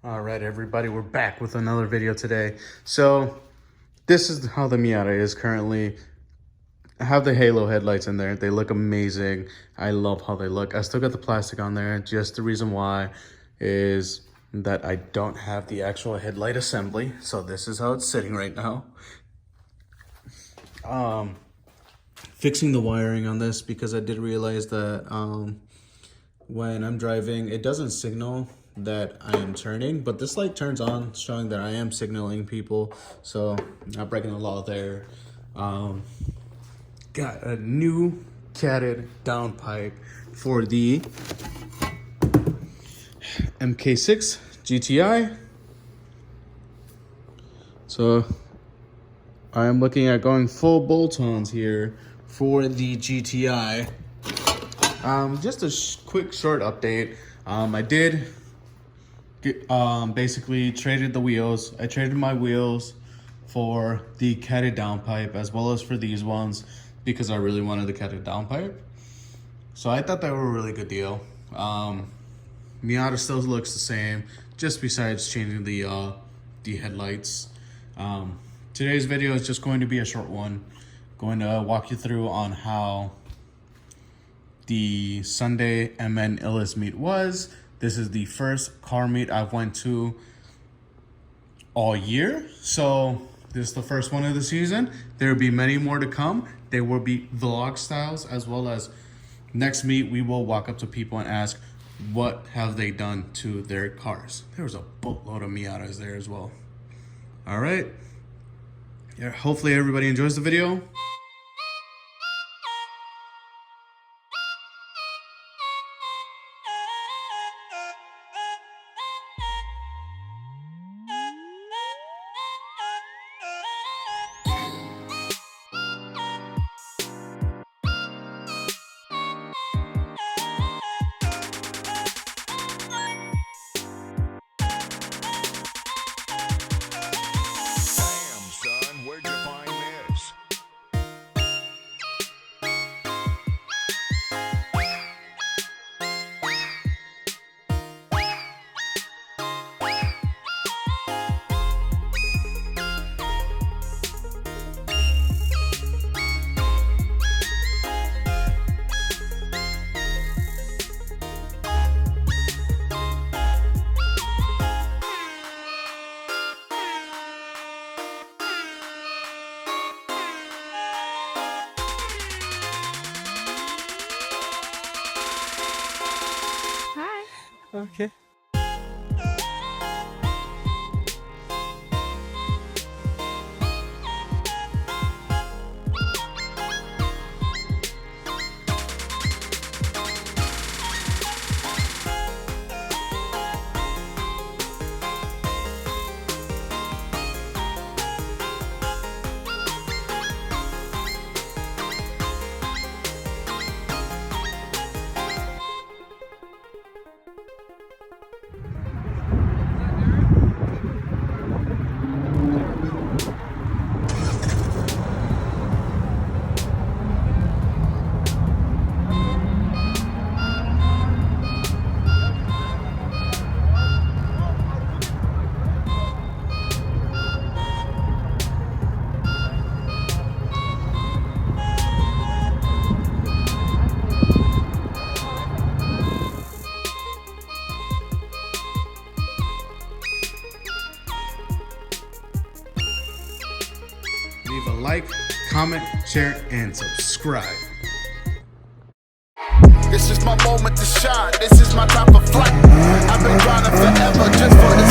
All right, everybody, we're back with another video today. So this is how the Miata is currently. I have the halo headlights in there. They look amazing. I love how they look. I still got the plastic on there. Just the reason why is that I don't have the actual headlight assembly. So this is how it's sitting right now. Fixing the wiring on this because I did realize that when I'm driving, it doesn't signal that I am turning, but this light turns on showing that I am signaling people, so not breaking the law there. Got a new catted downpipe for the MK6 GTI. So I am looking at going full bolt-ons here for the GTI. Just a quick short update. I did basically traded the wheels. I traded my wheels for the catted downpipe as well as for these ones because I really wanted the catted downpipe. So I thought they were a really good deal. Miata still looks the same, just besides changing the headlights. Today's video is just going to be a short one. Going to walk you through on how the Sunday MN Illis meet was. This is the first car meet I've went to all year. So this is the first one of the season. There will be many more to come. There will be vlog styles as well as next meet we will walk up to people and ask what have they done to their cars. There was a boatload of Miatas there as well. All right. Yeah, hopefully everybody enjoys the video. Okay. Leave a like, comment, share, and subscribe. This is my moment to shine. This is my time for flight. I've been grinding forever just for